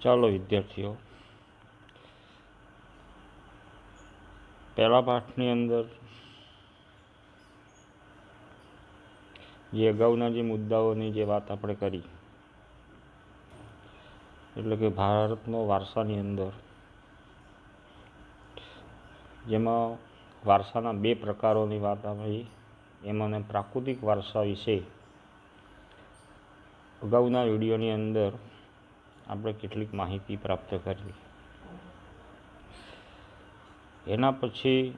ચાલો વિદ્યાર્થીઓ, પહેલા પાઠની અંદર જે અગાઉના જે મુદ્દાઓની જે વાત આપણે કરી, એટલે કે ભારતનો વારસાની અંદર જેમાં વારસાના બે પ્રકારોની વાત આવી, એમાં પ્રાકૃતિક વારસા વિશે અગાઉના વિડીયોની અંદર આપણે કેટલીક માહિતી પ્રાપ્ત કરી. એના પછી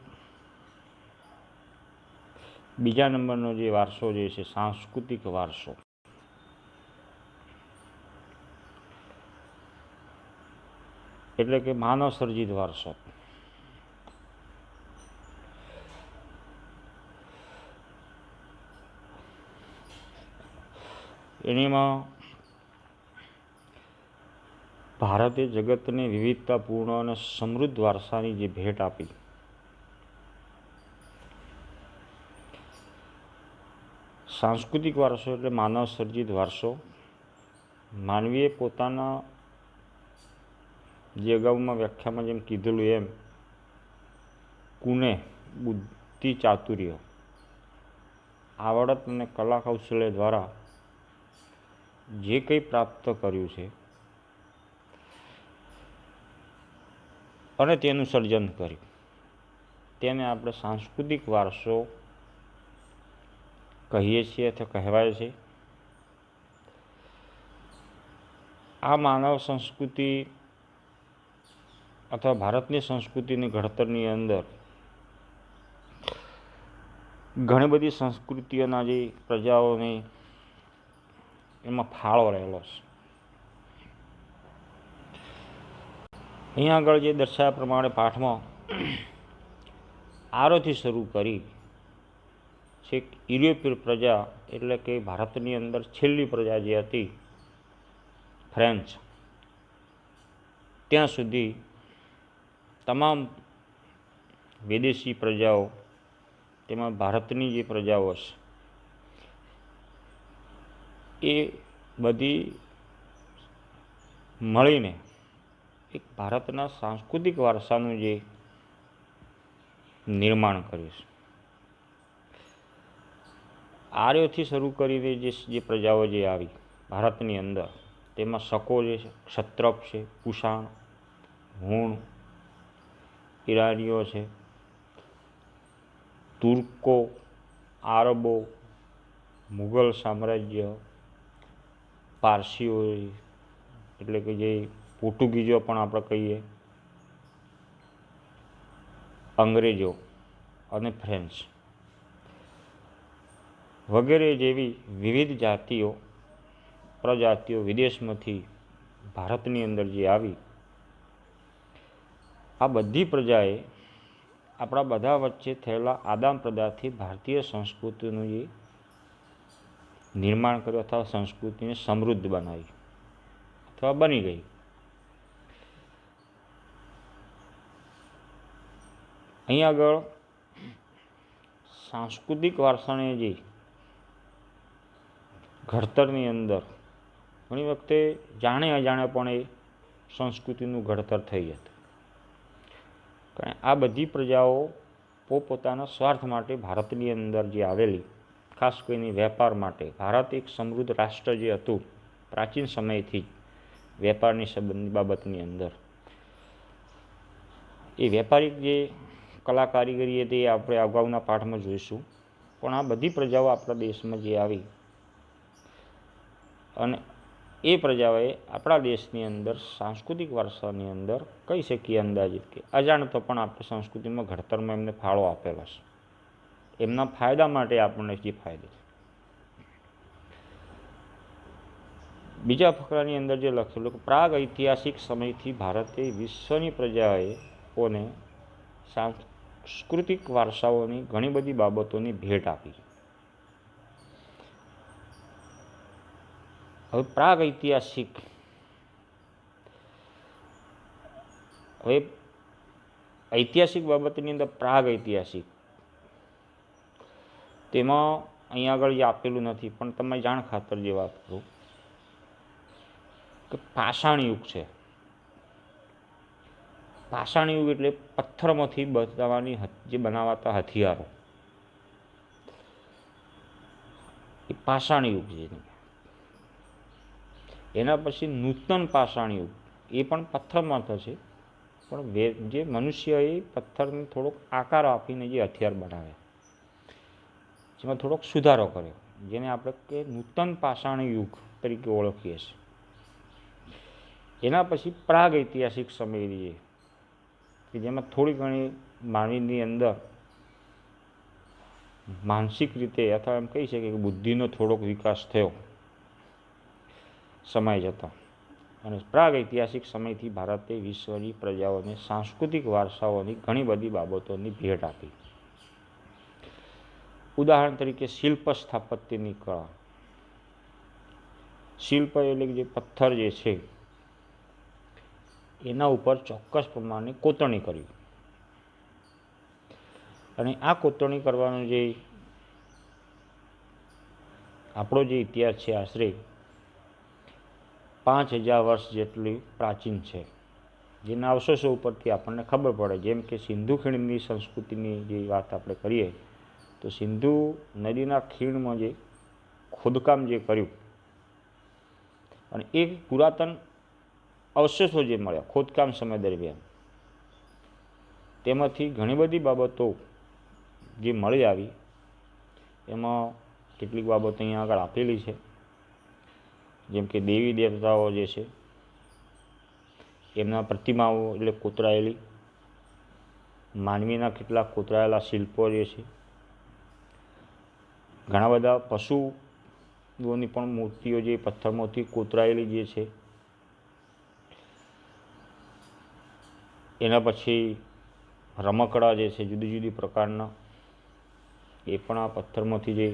બીજા નંબરનો જે વારસો જે છે સાંસ્કૃતિક વારસો. એટલે કે માનવ સર્જિત વારસો. એનીમાં ભારતે જગતને વિવિધતાપૂર્ણ અને સમૃદ્ધ વારસાની જે ભેટ આપી, સાંસ્કૃતિક વારસો એટલે માનવ સર્જિત વારસો. માનવીએ પોતાના જે અગાઉમાં વ્યાખ્યામાં જેમ કીધેલું એમ કુને, બુદ્ધિ, ચાતુર્ય, આવડત અને કલા કૌશલ્ય દ્વારા જે કંઈ પ્રાપ્ત કર્યું છે અને તેનું સર્જન કર્યું, તેને આપણે સાંસ્કૃતિક વારસો કહીએ છીએ અથવા કહેવાય છે. આ માનવ સંસ્કૃતિ અથવા ભારતની સંસ્કૃતિની ઘડતરની અંદર ઘણી બધી સંસ્કૃતિઓના જે પ્રજાઓને એમાં ફાળો રહેલો છે. અહીંયા આગળ જે દર્શાવ્યા પ્રમાણે પાઠમાં આરોથી શરૂ કરી છેક યુરોપીય પ્રજા, એટલે કે ભારતની અંદર છેલ્લી પ્રજા જે હતી ફ્રેન્ચ, ત્યાં સુધી તમામ વિદેશી પ્રજાઓ, તેમાં ભારતની જે પ્રજાઓ છે એ બધી મળીને એક ભારતના સાંસ્કૃતિક વારસાનું જે નિર્માણ કર્યું છે. આર્યોથી શરૂ કરીને જે પ્રજાઓ જે આવી ભારતની અંદર, તેમાં શકો જે છે, ક્ષત્રપ છે, કુષાણ, હુણ, ઈરાનીઓ છે, તુર્કો, આરબો, મુગલ સામ્રાજ્ય, પારસીઓ એટલે કે જે પોર્ટુગીઝો પણ આપણે કહીએ, અંગ્રેજો અને ફ્રેન્ચ વગેરે જેવી વિવિધ જાતિઓ, પ્રજાતિઓ વિદેશમાંથી ભારતની અંદર જે આવી, આ બધી પ્રજાએ આપણા બધા વચ્ચે થયેલા આદાન પ્રદાનથી ભારતીય સંસ્કૃતિનું જે નિર્માણ કર્યું અથવા સંસ્કૃતિને સમૃદ્ધ બનાવી અથવા બની ગઈ. અહીં આગળ સાંસ્કૃતિક વારસાને જે ઘડતરની અંદર ઘણી વખતે જાણે અજાણે પણ એ સંસ્કૃતિનું ઘડતર થઈ જતું. કારણ આ બધી પ્રજાઓ પોતપોતાના સ્વાર્થ માટે ભારતની અંદર જે આવેલી, ખાસ કરીને વેપાર માટે. ભારત એક સમૃદ્ધ રાષ્ટ્ર જે હતું પ્રાચીન સમયથી વેપારની સંબંધની બાબતની અંદર, એ વેપારિક જે કલા કારીગરી હતી એ આપણે અગાઉના પાઠમાં જોઈશું. પણ આ બધી પ્રજાઓ આપણા દેશમાં જે આવી અને એ પ્રજાઓએ આપણા દેશની અંદર સાંસ્કૃતિક વારસાની અંદર કહી શકીએ અંદાજિત કે અજાણતો પણ આપણી સંસ્કૃતિમાં ઘડતરમાં એમને ફાળો આપેલો છે. એમના ફાયદા માટે આપણને જે ફાયદો છે. બીજા ફકરાની અંદર જે લખેલું કે પ્રાગ ઐતિહાસિક સમયથી ભારતે વિશ્વની પ્રજાઓને સાંસ્કૃતિક વારસાઓની ઘણી બધી બાબતોની ભેટ આપી. હવે પ્રાગ ઐતિહાસિક, હવે ઐતિહાસિક બાબતની અંદર પ્રાગ ઐતિહાસિક, તેમાં અહીંયા આગળ જે આપેલું નથી, પણ તમે જાણ ખાતર જે વાત કરું કે પાષાણ યુગ છે. પાષાણ યુગ એટલે પથ્થરમાંથી બનાવાતા હથિયારો, એ પાષાણ યુગ છે. એના પછી નૂતન પાષાણ યુગ, એ પણ પથ્થરમાં થશે, પણ જે મનુષ્યએ પથ્થરને થોડોક આકાર આપીને જે હથિયાર બનાવ્યા, જેમાં થોડોક સુધારો કર્યો, જેને આપણે કે નૂતન પાષાણ યુગ તરીકે ઓળખીએ છીએ. એના પછી પ્રાગ ઐતિહાસિક સમય રહીએ કે જેમાં થોડી ઘણી માનવીની અંદર માનસિક રીતે અથવા એમ કહી શકીએ કે બુદ્ધિનો થોડોક વિકાસ થયો સમય જતાં, અને પ્રાગ ઐતિહાસિક સમયથી ભારતે વિશ્વની પ્રજાઓને સાંસ્કૃતિક વારસાઓની ઘણી બધી બાબતોની ભેટ આપી. ઉદાહરણ તરીકે શિલ્પ સ્થાપત્યની કળા. શિલ્પ એટલે જે પથ્થર જે છે એના ઉપર ચોક્કસ પ્રમાણે કોતરણી કરવી, અને આ કોતરણી કરવાનો જે આપણો જે ઇતિહાસ છે આશરે 5000 વર્ષ જેટલી પ્રાચીન છે, જેના અવશેષો ઉપરથી આપણને ખબર પડે. જેમ કે સિંધુ ખીણની સંસ્કૃતિની જે વાત આપણે કરીએ તો સિંધુ નદીના ખીણમાં જે ખોદકામ જે કર્યું, અને એ પુરાતન અવશેષો જે મળ્યા ખોદકામ સમય દરમિયાન, તેમાંથી ઘણી બધી બાબતો જે મળી આવી, એમાં કેટલીક બાબતો અહીંયા આગળ આપેલી છે. જેમ કે દેવી દેવતાઓ જે છે એમના પ્રતિમાઓ એટલે કોતરાયેલી, માનવીના કેટલાક કોતરાયેલા શિલ્પો જે છે, ઘણા બધા પશુઓની પણ મૂર્તિઓ જે પથ્થરમાંથી કોતરાયેલી જે છે, એના પછી રમકડા જે છે જુદી જુદી પ્રકારના, એ પણ આ પથ્થરમાંથી જે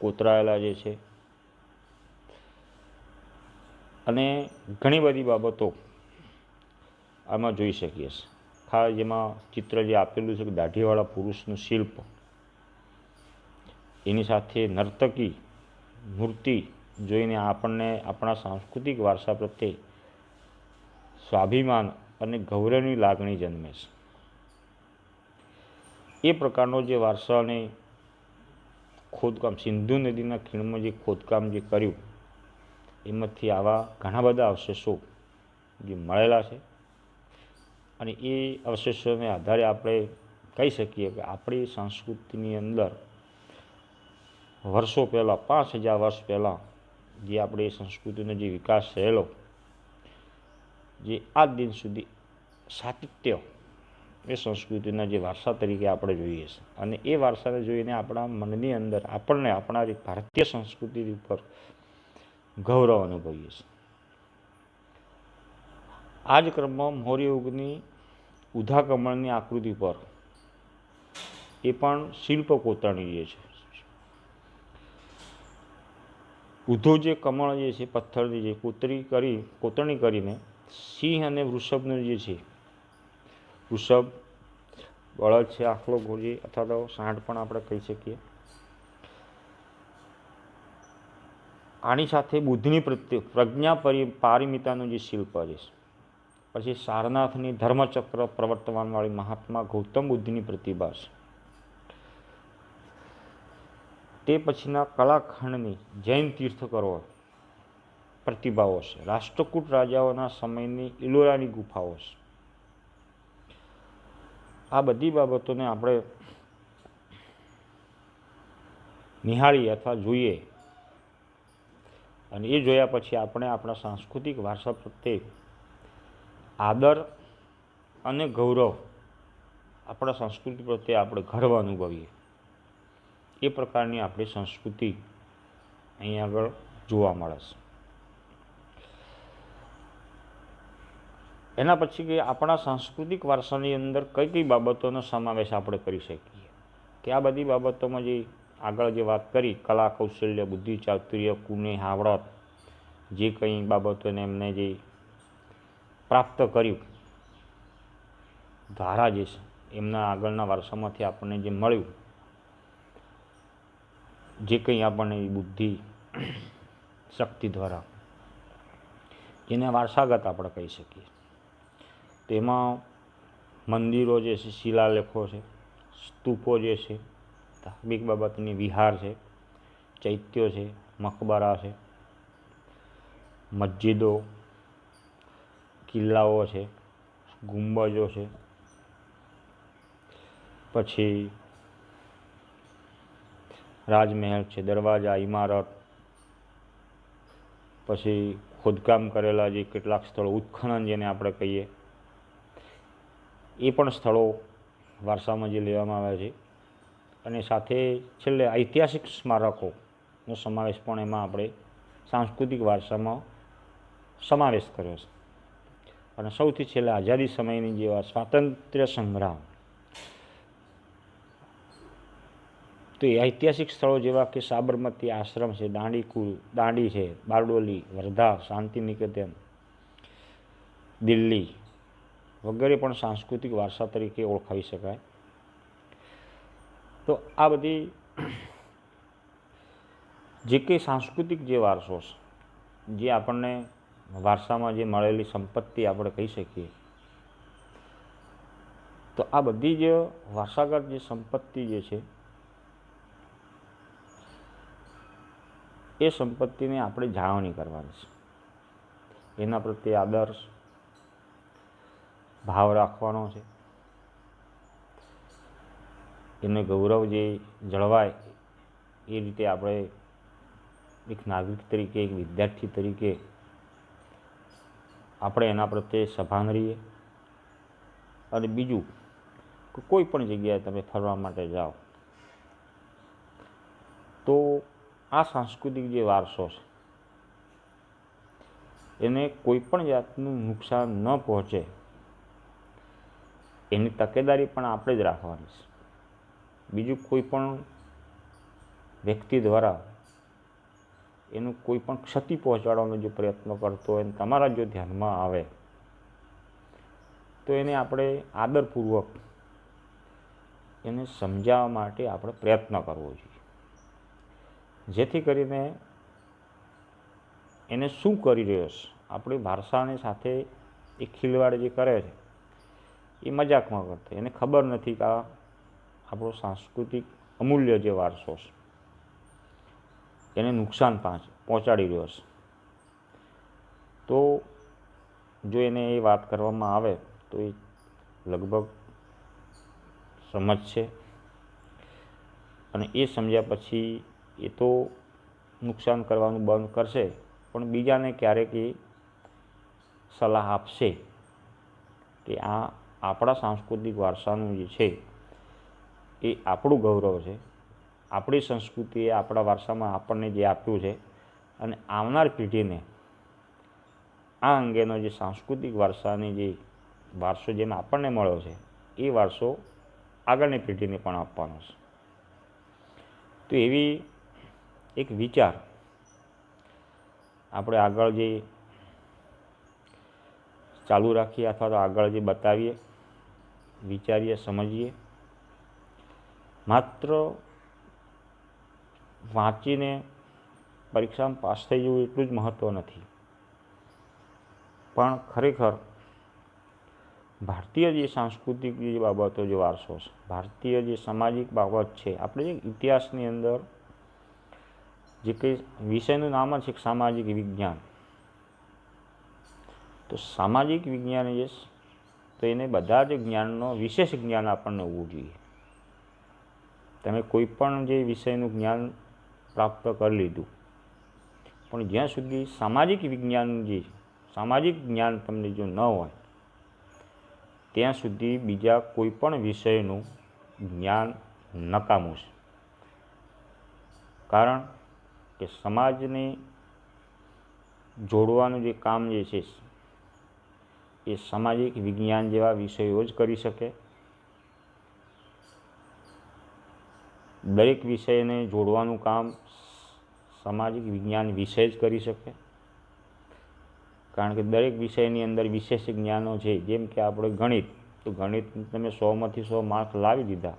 કોતરાયેલા જે છે, અને ઘણી બધી બાબતો આમાં જોઈ શકીએ છીએ. ખાસ જેમાં ચિત્ર જે આપેલું છે કે દાઢીવાળા પુરુષનું શિલ્પ, એની સાથે નર્તકી મૂર્તિ જોઈને આપણને આપણા સાંસ્કૃતિક વારસા પ્રત્યે સ્વાભિમાન અને ગૌરવની લાગણી જન્મે છે. એ પ્રકારનો જે વારસાને ખોદકામ સિંધુ નદીના ખીણમાં જે ખોદકામ જે કર્યું, એમાંથી આવા ઘણા બધા અવશેષો જે મળેલા છે, અને એ અવશેષોને આધારે આપણે કહી શકીએ કે આપણી સંસ્કૃતિની અંદર વર્ષો પહેલાં 5000 વર્ષ પહેલાં જે આપણી સંસ્કૃતિનો જે વિકાસ થયેલો, જે આજ દિન સુધી સાતત્ય એ સંસ્કૃતિના જે વારસા તરીકે આપણે જોઈએ છે, અને એ વારસાને જોઈને આપણા મનની અંદર આપણને આપણા ભારતીય સંસ્કૃતિ ઉપર ગૌરવ અનુભવીએ છીએ. આ જ ક્રમમાં મૌર્ય યુગની ઉધા કમળની આકૃતિ પર એ પણ શિલ્પ કોતરણી જે છે, ઉધો જે કમળ જે છે પથ્થરની જે કોતરણી કરીને સિંહ અને વૃષભનું જે છે, વૃષભ બળદ છે, આખલો ઘોડી અથવા તો સાંઢ પણ આપણે કહી શકીએ. આની સાથે બુદ્ધની પ્રજ્ઞા પારમિતાનું જે શિલ્પ છે, પછી સારનાથની ધર્મચક્ર પ્રવર્તમાનવાળી મહાત્મા ગૌતમ બુદ્ધની પ્રતિભા છે. તે પછીના કલાખંડની જૈન તીર્થકરો પ્રતિભાઓ છે. રાષ્ટ્રકૂટ રાજાઓના સમયની ઇલોરાની ગુફાઓ છે. આ બધી બાબતોને આપણે નિહાળીએ અથવા જોઈએ, અને એ જોયા પછી આપણે આપણા સાંસ્કૃતિક વારસા પ્રત્યે આદર અને ગૌરવ, આપણા સંસ્કૃતિ પ્રત્યે આપણે ગર્વ અનુભવીએ, એ પ્રકારની આપણી સંસ્કૃતિ અહીં આગળ જોવા મળે છે. એના પછી કે આપણા સાંસ્કૃતિક વારસાની અંદર કઈ કઈ બાબતોનો સમાવેશ આપણે કરી શકીએ, કે આ બધી બાબતોમાં જે આગળ જે વાત કરી, કલા કૌશલ્ય, બુદ્ધિ ચાતુર્ય, કુનેહ આવડત, જે કંઈ બાબતોને એમને જે પ્રાપ્ત કર્યું, ધારા જે છે એમના આગળના વારસામાંથી આપણને જે મળ્યું, જે કંઈ આપણને બુદ્ધિ શક્તિ દ્વારા, એને વારસાગત આપણે કહી શકીએ. તેમાં મંદિરો જે છે, શિલાલેખો છે, સ્તૂપો જે છે, ધાર્મિક બાબતની વિહાર છે, ચૈત્યો છે, મકબરા છે, મસ્જિદો, કિલ્લાઓ છે, ગુંબજો છે, પછી રાજમહેલ છે, દરવાજા, ઇમારત, પછી ખોદકામ કરેલા જે કેટલાક સ્થળો, ઉત્ખનન જેને આપણે કહીએ, એ પણ સ્થળો વારસામાં જે લેવામાં આવ્યા છે. અને સાથે છેલ્લે ઐતિહાસિક સ્મારકોનો સમાવેશ પણ એમાં આપણે સાંસ્કૃતિક વારસામાં સમાવેશ કર્યો છે. અને સૌથી છેલ્લે આઝાદી સમયની જેવા સ્વાતંત્ર્ય સંગ્રામ, તો એ ઐતિહાસિક સ્થળો જેવા કે સાબરમતી આશ્રમ છે, દાંડી છે, બારડોલી, વર્ધા, શાંતિનિકેતન, દિલ્હી વગેરે પણ સાંસ્કૃતિક વારસા તરીકે ઓળખાવી શકાય. તો આ બધી જે કંઈ સાંસ્કૃતિક જે વારસો છે, જે આપણને વારસામાં જે મળેલી સંપત્તિ આપણે કહી શકીએ, તો આ બધી જ વારસાગત જે સંપત્તિ જે છે, એ સંપત્તિને આપણે જાળવણી કરવાની છે. એના પ્રત્યે આદર્શ ભાવ રાખવાનો છે. એને ગૌરવ જે જળવાય એ રીતે આપણે એક નાગરિક તરીકે, એક વિદ્યાર્થી તરીકે આપણે એના પ્રત્યે સભાન રહીએ. અને બીજું કે કોઈ પણ જગ્યાએ તમે ફરવા માટે જાઓ તો આ સાંસ્કૃતિક જે વારસો છે એને કોઈ પણ જાતનું નુકસાન ન પહોંચે એની તકેદારી પણ આપણે જ રાખવાની છે. બીજું કોઈ પણ વ્યક્તિ દ્વારા એનું કોઈ પણ ક્ષતિ પહોંચાડવાનો જો પ્રયત્ન કરતો હોય અને તમારા જો ધ્યાનમાં આવે તો એને આપણે આદરપૂર્વક એને સમજાવવા માટે આપણે પ્રયત્ન કરવો જોઈએ, જેથી કરીને એને શું કરી રહ્યો છે, આપણી વારસાની સાથે એ ખિલવાડ જે કરે છે એ મજાકમાં કરતો, એને ખબર નથી કે આ આપણો સાંસ્કૃતિક અમૂલ્ય જે વારસો છે એને નુકસાન પહોંચાડી રહ્યો છે. તો જો એને એ વાત કરવામાં આવે તો એ લગભગ સમજશે અને એ સમજ્યા પછી એ તો નુકસાન કરવાનું બંધ કરશે, પણ બીજાને ક્યારેક એ સલાહ આપશે કે આ આપણા સાંસ્કૃતિક વારસાનું જે છે એ આપણું ગૌરવ છે, આપણી સંસ્કૃતિએ આપણા વારસામાં આપણને જે આપ્યું છે અને આવનાર પેઢીને આ અંગેનો જે સાંસ્કૃતિક વારસાની જે વારસો જેમ આપણને મળ્યો છે એ વારસો આગળની પેઢીને પણ આપવાનો છે. તો એવી એક વિચાર આપણે આગળ જે ચાલુ રાખીએ અથવા તો આગળ જે બતાવીએ, વિચારીએ, સમજીએ. માત્ર વાંચીને પરીક્ષામાં પાસ થઈ જવું એટલું જ મહત્ત્વ નથી, પણ ખરેખર ભારતીય જે સાંસ્કૃતિક જે બાબતો, જે વારસો છે, ભારતીય જે સામાજિક બાબત છે, આપણે જે ઇતિહાસની અંદર જે કંઈ વિષયનું નામ જ છે સામાજિક વિજ્ઞાન, તો સામાજિક વિજ્ઞાન જે તો એને બધા જ જ્ઞાનનો વિશેષ જ્ઞાન આપણને હોવું જોઈએ. તમે કોઈ પણ જે વિષયનું જ્ઞાન પ્રાપ્ત કરી લીધું, પણ જ્યાં સુધી સામાજિક વિજ્ઞાન જે સામાજિક જ્ઞાન તમને જો ન હોય ત્યાં સુધી બીજા કોઈ પણ વિષયનું જ્ઞાન નકામું છે. કારણ કે સમાજને જોડવાનું જે કામ જે છે એ સામાજિક વિજ્ઞાન જેવા વિષયો જ કરી શકે. દરેક વિષયને જોડવાનું કામ સામાજિક વિજ્ઞાન વિષય જ કરી શકે, કારણ કે દરેક વિષયની અંદર વિશેષ જ્ઞાનો છે. જેમ કે આપણે ગણિત, તો ગણિત તમે 100માંથી 100 માર્ક લાવી દીધા,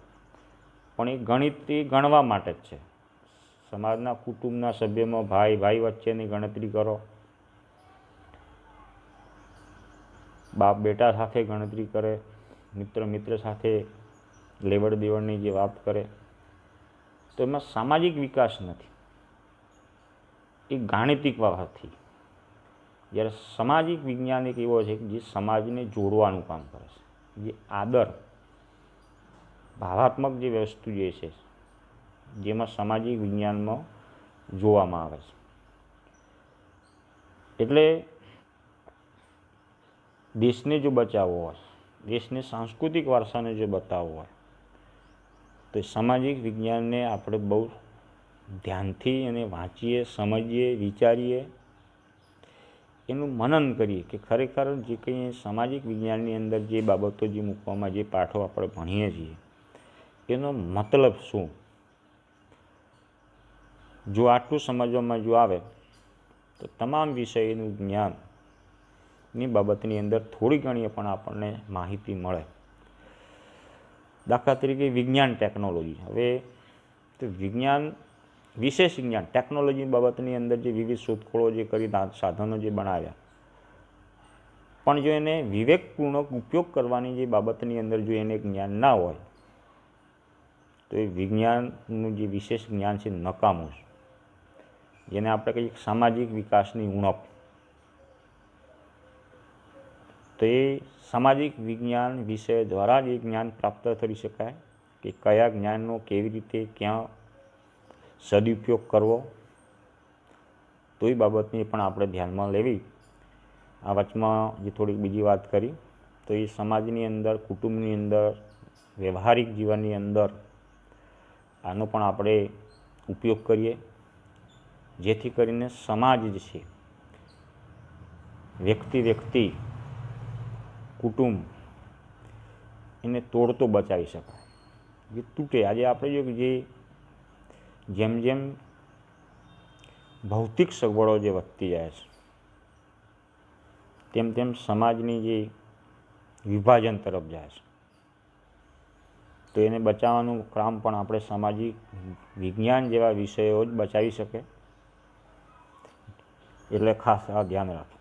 પણ એ ગણિત એ ગણવા માટે જ છે. સમાજના કુટુંબના સભ્યમાં ભાઈ વચ્ચેની ગણતરી કરો, બાપ બેટા સાથે ગણતરી કરે, મિત્ર મિત્ર સાથે લેવડ દેવડની જે વાત કરે, તો એમાં સામાજિક વિકાસ નથી, એ ગાણિતિક વાતથી. જ્યારે સામાજિક વિજ્ઞાન એક એવો છે જે સમાજને જોડવાનું કામ કરે છે, જે આદર ભાવાત્મક જે વસ્તુ જે છે જેમાં સામાજિક વિજ્ઞાનમાં જોવામાં આવે છે. એટલે દેશને જો બચાવવો હોય, દેશને સાંસ્કૃતિક વારસાને જો બતાવવો હોય, તો સામાજિક વિજ્ઞાનને આપણે બહુ ધ્યાનથી એને વાંચીએ, સમજીએ, વિચારીએ, એનું મનન કરીએ કે ખરેખર જે કંઈ સામાજિક વિજ્ઞાનની અંદર જે બાબતો જે મૂકવામાં, જે પાઠો આપણે ભણીએ છીએ, એનો મતલબ શું. જો આટલું સમજવામાં જો આવે તો તમામ વિષયનું જ્ઞાનની બાબતની અંદર થોડી ઘણી પણ આપણને માહિતી મળે. દાખલા તરીકે વિજ્ઞાન ટેકનોલોજી. હવે તો વિજ્ઞાન, વિશેષ વિજ્ઞાન ટેકનોલોજી બાબતની અંદર જે વિવિધ શોધખોળો જે કરી, સાધનો જે બનાવ્યા, પણ જો એને વિવેકપૂર્વક ઉપયોગ કરવાની જે બાબતની અંદર જો એને જ્ઞાન ના હોય, તો એ વિજ્ઞાનનું જે વિશેષ જ્ઞાન છે નકામું છે. જેને આપણે કહીએ સામાજિક વિકાસની ઉણપ. તો એ સામાજિક વિજ્ઞાન વિષય દ્વારા જ એ જ્ઞાન પ્રાપ્ત કરી શકાય કે કયા જ્ઞાનનો કેવી રીતે ક્યાં સદુપયોગ કરવો, તો એ બાબતની પણ આપણે ધ્યાનમાં લેવી. આ વચમાં જે થોડીક બીજી વાત કરી, તો એ સમાજની અંદર, કુટુંબની અંદર, વ્યવહારિક જીવનની અંદર આનો પણ આપણે ઉપયોગ કરીએ, જેથી કરીને સમાજ જે છે, વ્યક્તિ, કુટુંબ, એને તોડતો બચાવી શકાય, જે તૂટે. આજે આપણે જો જે જેમ જેમ ભૌતિક સગવડો જે વધતી જાય છે, તેમ તેમ સમાજની જે વિભાજન તરફ જાય છે. તો એને બચાવવાનું કામ પણ આપણે સામાજિક વિજ્ઞાન જેવા વિષયો જ બચાવી શકે. એટલે ખાસ આ ધ્યાન રાખો.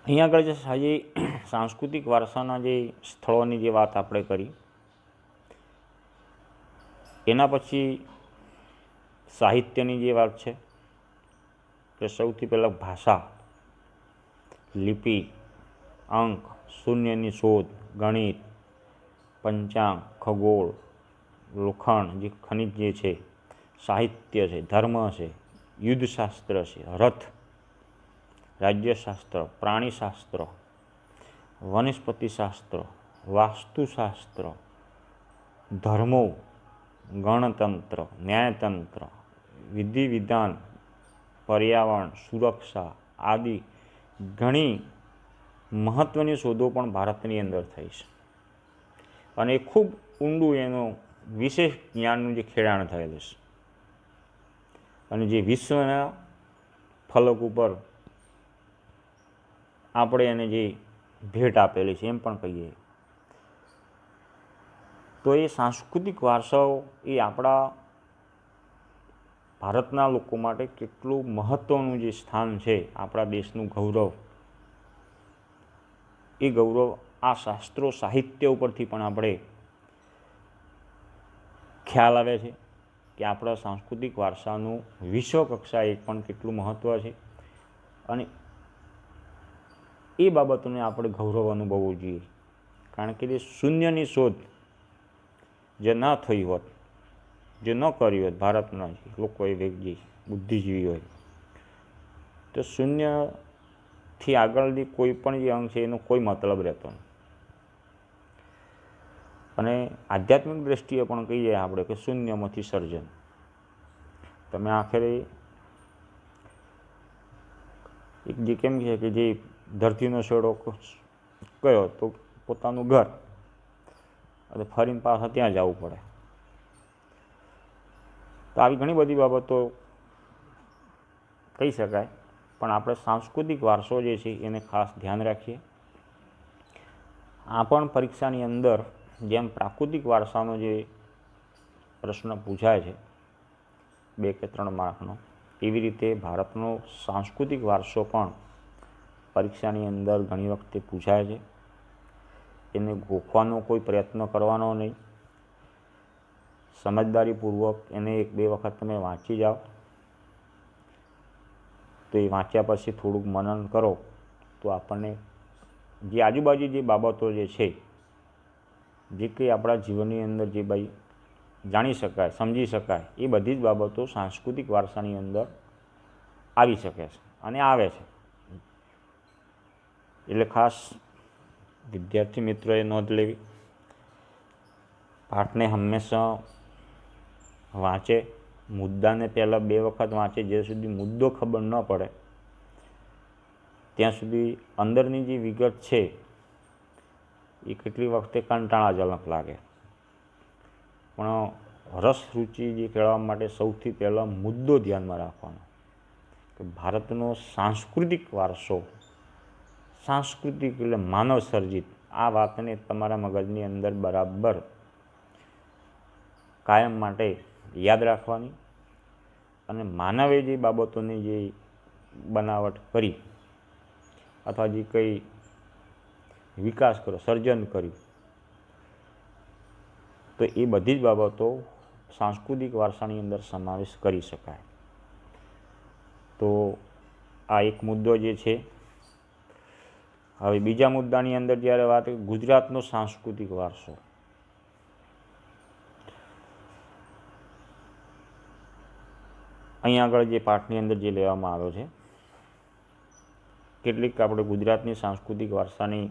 અહીંયા આગળ જે હજી સાંસ્કૃતિક વારસાના જે સ્થળોની જે વાત આપણે કરી, એના પછી સાહિત્યની જે વાત છે, કે સૌથી પહેલાં ભાષા, લિપિ, અંક, શૂન્યની શોધ, ગણિત, પંચાંગ, ખગોળ, લોખંડ, જે ખનિજ જે છે, સાહિત્ય છે, ધર્મ છે, યુદ્ધશાસ્ત્ર છે, રથ, રાજ્યશાસ્ત્ર, પ્રાણીશાસ્ત્ર, વનસ્પતિશાસ્ત્ર, વાસ્તુશાસ્ત્ર, ધર્મો, ગણતંત્ર, ન્યાયતંત્ર, વિધિ વિધાન, પર્યાવરણ, સુરક્ષા આદિ ઘણી મહત્ત્વની શોધો પણ ભારતની અંદર થઈ છે. અને એ ખૂબ ઊંડું એનું વિશેષ જ્ઞાનનું જે ખેડાણ થયેલું છે, અને જે વિશ્વના ફલક ઉપર આપણે એને જે ભેટ આપેલી છે એમ પણ કહીએ. તો એ સાંસ્કૃતિક વારસાઓ એ આપણા ભારતના લોકો માટે કેટલું મહત્ત્વનું જે સ્થાન છે, આપણા દેશનું ગૌરવ, એ ગૌરવ આ શાસ્ત્રો, સાહિત્ય ઉપરથી પણ આપણે ખ્યાલ આવે છે કે આપણા સાંસ્કૃતિક વારસાનું વિશ્વ કક્ષાએ પણ કેટલું મહત્ત્વ છે. અને એ બાબતોને આપણે ગૌરવ અનુભવવું જોઈએ. કારણ કે જે શૂન્યની શોધ જે ન થઈ હોત, જે ન કરી હોત ભારતના લોકોએ, વ્યક્તિ બુદ્ધિજીવી હોય, તો શૂન્યથી આગળની કોઈ પણ જે અંગ છે એનો કોઈ મતલબ રહેતો નથી. અને આધ્યાત્મિક દૃષ્ટિએ પણ કહીએ આપણે કે શૂન્યમાંથી સર્જન. તમે આખરે એક જે કેમ છે કે જે ધરતીનો છેડો કયો તો પોતાનું ઘર, અને ફરીને પાછા ત્યાં જવું પડે. તો આવી ઘણી બધી બાબતો કહી શકાય. પણ આપણે સાંસ્કૃતિક વારસો જે છે એને ખાસ ધ્યાન રાખીએ. આ પણ પરીક્ષાની અંદર જેમ પ્રાકૃતિક વારસાનો જે પ્રશ્ન પૂછાય છે 2 કે 3 માર્કનો, એવી રીતે ભારતનો સાંસ્કૃતિક વારસો પણ પરીક્ષાની અંદર ઘણી વખતે પૂછાય છે. એને ગોખવાનો કોઈ પ્રયત્ન કરવાનો નહીં. સમજદારીપૂર્વક એને 1-2 વખત તમે વાંચી જાઓ, તો એ વાંચ્યા પછી થોડુંક મનન કરો તો આપણને જે આજુબાજુ જે બાબતો જે છે, જે કંઈ આપણા જીવનની અંદર જે ભાઈ જાણી શકાય, સમજી શકાય, એ બધી જ બાબતો સાંસ્કૃતિક વારસાની અંદર આવી શકે છે અને આવે છે. એટલે ખાસ વિદ્યાર્થી મિત્રોએ નોંધ લેવી. પાઠને હંમેશા વાંચે, મુદ્દાને પહેલાં 2 વખત વાંચે. જ્યાં સુધી મુદ્દો ખબર ન પડે ત્યાં સુધી અંદરની જે વિગત છે એ કેટલી વખતે કંટાળાજનક લાગે. પણ રસ રુચિ જે કેળવવા માટે સૌથી પહેલાં મુદ્દો ધ્યાનમાં રાખવાનો કે ભારતનો સાંસ્કૃતિક વારસો, સાંસ્કૃતિક એટલે માનવ સર્જિત, આ વાતને તમારા મગજની અંદર બરાબર કાયમ માટે યાદ રાખવાની. અને માનવે જે બાબતોની જે બનાવટ કરી અથવા જે કંઈ વિકાસ કર્યો, સર્જન કર્યું, તો એ બધી જ બાબતો સાંસ્કૃતિક વારસાની અંદર સમાવેશ કરી શકાય. તો આ એક મુદ્દો જે છે. હવે બીજા મુદ્દાની અંદર જ્યારે વાત ગુજરાતનો સાંસ્કૃતિક વારસો, અહીં આગળ જે પાઠની અંદર જે લેવામાં આવ્યો છે, કેટલીક આપણે ગુજરાતની સાંસ્કૃતિક વારસાની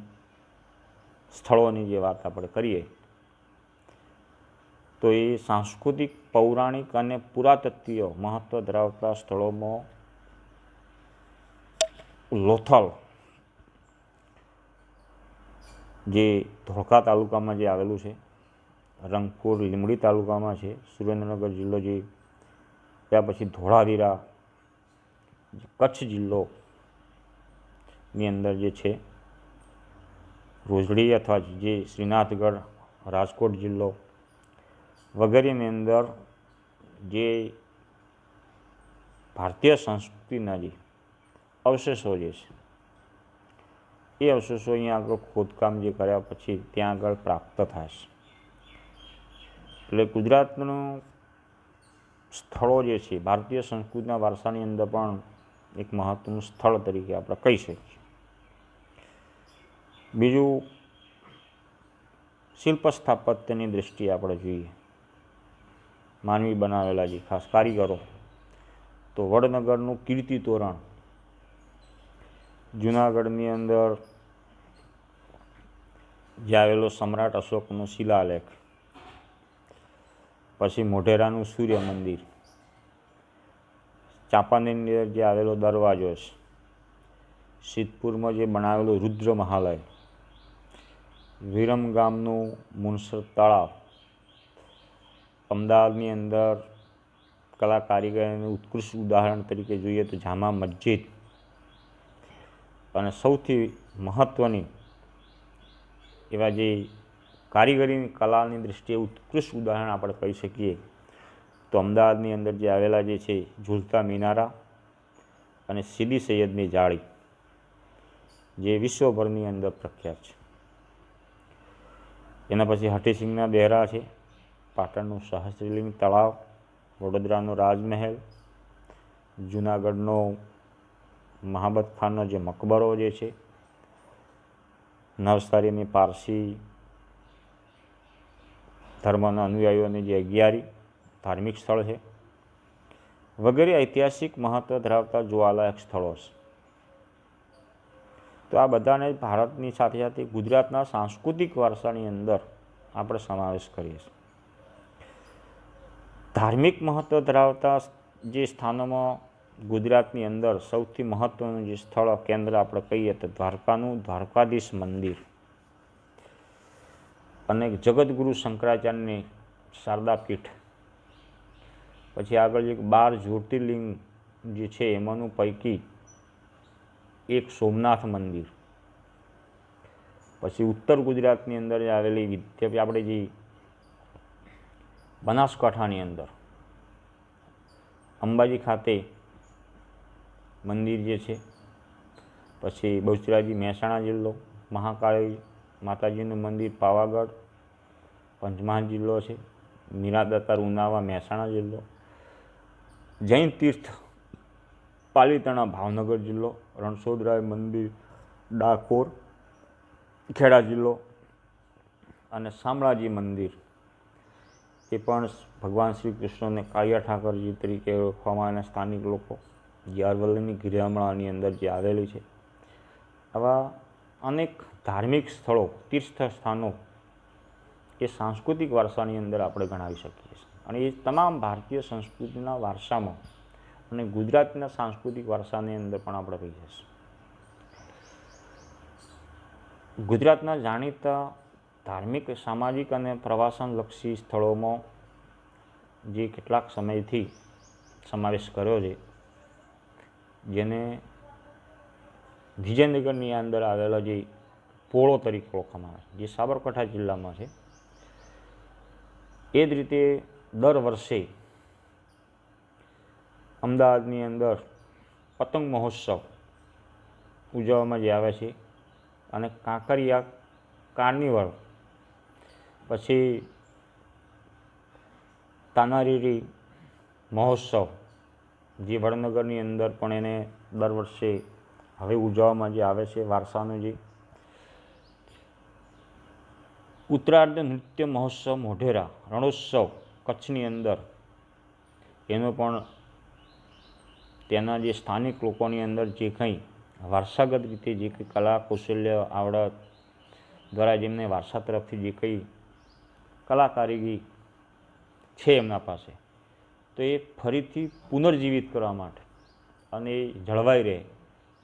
સ્થળોની જે વાત આપણે કરીએ તો એ સાંસ્કૃતિક, પૌરાણિક અને પુરાતત્વીય મહત્ત્વ ધરાવતા સ્થળોમાં લોથલ, જે ધોળકા તાલુકામાં જે આવેલું છે, રંગપુર લીંબડી તાલુકામાં છે, સુરેન્દ્રનગર જિલ્લો જે, ત્યાર પછી ધોળાવીરા કચ્છ જિલ્લોની અંદર જે છે, રોજડી અથવા જે શ્રીનાથગઢ રાજકોટ જિલ્લો વગેરેની અંદર જે ભારતીય સંસ્કૃતિના જે અવશેષો જે છે, એ અવશેષો અહીંયા આગળ ખોદકામ જે કર્યા પછી ત્યાં આગળ પ્રાપ્ત થાય છે. એટલે ગુજરાતનું સ્થળો જે છે ભારતીય સંસ્કૃતિના વારસાની અંદર પણ એક મહત્ત્વનું સ્થળ તરીકે આપણે કહી શકીએ. બીજું, શિલ્પ સ્થાપત્યની દૃષ્ટિએ આપણે જોઈએ, માનવી બનાવેલા જે ખાસ કારીગરો, તો વડનગરનું કીર્તિ તોરણ, જૂનાગઢની અંદર જે આવેલો સમ્રાટ અશોકનો શિલાલેખ, પછી મોઢેરાનું સૂર્ય મંદિર, ચાંપાનેરની અંદર જે આવેલો દરવાજો છે, સિદ્ધપુરમાં જે બનાવેલું રુદ્ર મહાલય, વિરમ ગામનું મુનસર તળાવ, અમદાવાદની અંદર કલા કારીગરીનું ઉત્કૃષ્ટ ઉદાહરણ તરીકે જોઈએ તો જામા મસ્જિદ, અને સૌથી મહત્ત્વની એવા જે કારીગરીની કલાની દૃષ્ટિએ ઉત્કૃષ્ટ ઉદાહરણ આપણે કહી શકીએ તો અમદાવાદની અંદર જે આવેલા જે છે ઝૂલતા મિનારા અને સીદી સૈયદની જાળી, જે વિશ્વભરની અંદર પ્રખ્યાત છે. એના પછી હઠીસિંહના દેહરા છે, પાટણનું સહસ્ત્રલિંગ તળાવ, વડોદરાનો રાજમહેલ, જૂનાગઢનો મહાબત ખાનનો જે મકબરો જે છે, નવસારીની પારસી ધર્મના અનુયાયીઓની જે અગિયારી ધાર્મિક સ્થળ છે, વગેરે ઐતિહાસિક મહત્ત્વ ધરાવતા જોવાલાયક સ્થળો છે. તો આ બધાને ભારતની સાથે સાથે ગુજરાતના સાંસ્કૃતિક વારસાની અંદર આપણે સમાવેશ કરીએ છીએ. ધાર્મિક મહત્ત્વ ધરાવતા જે સ્થાનોમાં ગુજરાતની અંદર સૌથી મહત્ત્વનું જે સ્થળ કેન્દ્ર આપણે કહીએ તો દ્વારકાનું દ્વારકાધીશ મંદિર અને જગતગુરુ શંકરાચાર્યની શારદા પીઠ, પછી આગળ જે 12 જ્યોતિર્લિંગ જે છે એમાંનું પૈકી એક સોમનાથ મંદિર, પછી ઉત્તર ગુજરાતની અંદર આવેલી આપણે જે બનાસકાંઠાની અંદર અંબાજી ખાતે મંદિર જે છે, પછી બહુચરાજી મહેસાણા જિલ્લો, મહાકાળી માતાજીનું મંદિર પાવાગઢ પંચમહાલ જિલ્લો છે, મીરાદાતાર ઉનાવા મહેસાણા જિલ્લો, જૈન તીર્થ પાલીતાણા ભાવનગર જિલ્લો, રણછોડરાય મંદિર ડાકોર ખેડા જિલ્લો અને શામળાજી મંદિર એ પણ ભગવાન શ્રી કૃષ્ણને કાળિયા ઠાકરજી તરીકે ઓળખવામાં આવેલા સ્થાનિક લોકો જે અરવલ્લીની ગિરિજામાળાની અંદર જે આવેલી છે. આવા અનેક ધાર્મિક સ્થળો, તીર્થ સ્થાનો એ સાંસ્કૃતિક વારસાની અંદર આપણે ગણાવી શકીએ છીએ અને એ તમામ ભારતીય સંસ્કૃતિના વારસામાં અને ગુજરાતના સાંસ્કૃતિક વારસાની અંદર પણ આપણે કહીએ છીએ. ગુજરાતના જાણીતા ધાર્મિક, સામાજિક અને પ્રવાસનલક્ષી સ્થળોમાં જે કેટલાક સમયથી સમાવેશ કર્યો છે, જેને વિજયનગરની અંદર આવેલા જે પોળો તરીકે ઓળખવામાં આવે છે, જે સાબરકાંઠા જિલ્લામાં છે. એ જ રીતે દર વર્ષે અમદાવાદની અંદર પતંગ મહોત્સવ ઉજવવામાં જે આવે છે અને કાંકરિયા કાર્નિવલ, પછી તાનારીરી મહોત્સવ જે વડનગરની અંદર પણ એને દર વર્ષે હવે ઉજવવામાં જે આવે છે વારસાનું જે ઉત્તરાર્ધ નૃત્ય મહોત્સવ મોઢેરા રણોત્સવ કચ્છની અંદર એનો પણ તેના જે સ્થાનિક લોકોની અંદર જે કંઈ વારસાગત રીતે જે કંઈ કલા કૌશલ્ય આવડત દ્વારા જેમને વારસા તરફથી જે કંઈ કલાકારીગરી છે એમના પાસે, તો એ ફરીથી પુનર્જીવિત કરવા માટે અને એ જળવાઈ રહે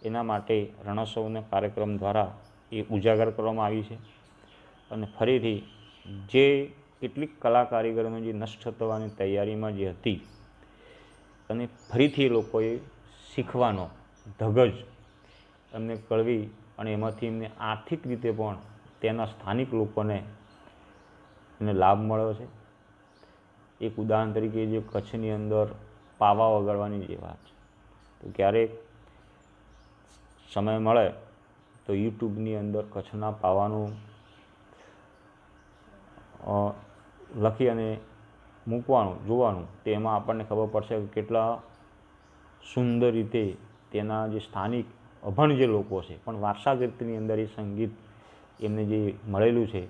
એના માટે રણોત્સવના કાર્યક્રમ દ્વારા એ ઉજાગર કરવામાં આવી છે. અને ફરીથી જે કેટલીક કલા કારીગરોની જે નષ્ટ થવાની તૈયારીમાં જે હતી અને ફરીથી એ લોકોએ શીખવાનો ધગજ એમને કળવી અને એમાંથી એમને આર્થિક રીતે પણ તેના સ્થાનિક લોકોને એને લાભ મળ્યો છે. એક ઉદાહરણ તરીકે જે કચ્છની અંદર પાવા વગાડવાની જે વાત છે, તો ક્યારેક સમય મળે તો યુટ્યુબની અંદર કચ્છના પાવાનું લખી અને મૂકવાનું, જોવાનું, તો એમાં આપણને ખબર પડશે કે કેટલા સુંદર રીતે તેના જે સ્થાનિક અભણ જે લોકો છે પણ વારસાગતની અંદર એ સંગીત એમને જે મળેલું છે,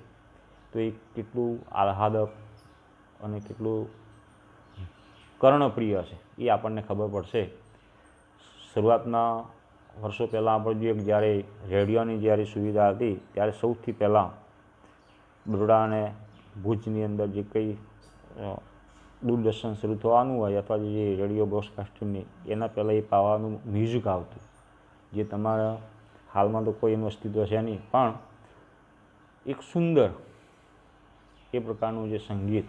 તો એ કેટલું આહ્લાદક અને કેટલું કર્ણપ્રિય છે એ આપણને ખબર પડશે. શરૂઆતના વર્ષો પહેલાં આપણે જોઈએ જ્યારે રેડિયોની જ્યારે સુવિધા હતી ત્યારે સૌથી પહેલાં બરોડા અને ભુજની અંદર જે કંઈ દૂરદર્શન શરૂ થવાનું હોય અથવા જે રેડિયો બ્રોડકાસ્ટિંગની એના પહેલાં એ પાવાનું મ્યુઝિક આવતું, જે તમારા હાલમાં તો કોઈ એનું અસ્તિત્વ છે નહીં, પણ એક સુંદર એ પ્રકારનું જે સંગીત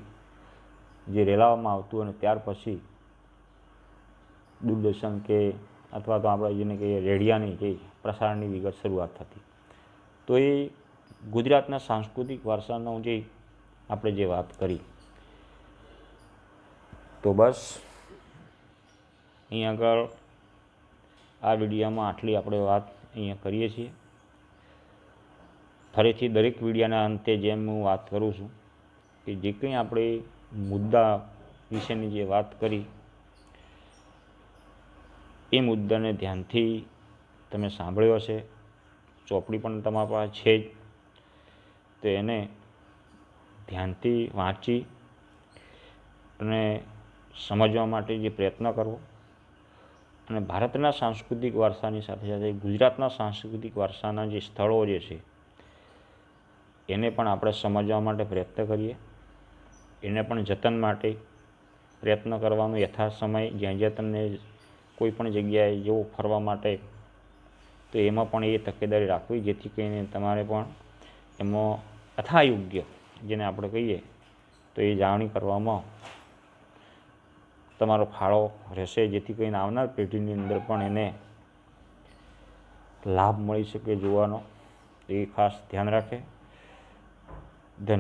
જે રેલાવવામાં આવતું અને ત્યાર પછી દૂરદર્શન કે અથવા તો આપણે જેને કહીએ રેડિયાની જે પ્રસારણની વિગત શરૂઆત થતી. તો એ ગુજરાતના સાંસ્કૃતિક વારસાનો જે આપણે જે વાત કરી, તો બસ અહીં આગળ આ વિડીયોમાં આટલી આપણે વાત અહીંયા કરીએ છીએ. ફરીથી દરેક વિડીયોના અંતે જેમ હું વાત કરું છું કે જે કંઈ આપણે મુદ્દા વિશેની જે વાત કરી એ મુદ્દાને ધ્યાનથી તમે સાંભળ્યો હશે, ચોપડી પણ તમારા પાસે છે જ, તો એને ધ્યાનથી વાંચી અને સમજવા માટે જે પ્રયત્ન કરવો અને ભારતના સાંસ્કૃતિક વારસાની સાથે સાથે ગુજરાતના સાંસ્કૃતિક વારસાના જે સ્થળો જે છે એને પણ આપણે સમજવા માટે પ્રયત્ન કરીએ, એને પણ જતન માટે પ્રયત્ન કરવાનો યથાસમય જ્યાં જ્યાં તમને કોઈ પણ જગ્યાએ જવું ફરવા માટે, તો એમાં પણ એ તકેદારી રાખવી જેથી કરીને તમારે પણ એમાં યથાયોગ્ય જેને આપણે કહીએ તો એ જાળવણી કરવામાં તમારો ફાળો રહેશે, જેથી કરીને આવનાર પેઢીની અંદર પણ એને લાભ મળી શકે જોવાનો. એ ખાસ ધ્યાન રાખે. ધન્યવાદ.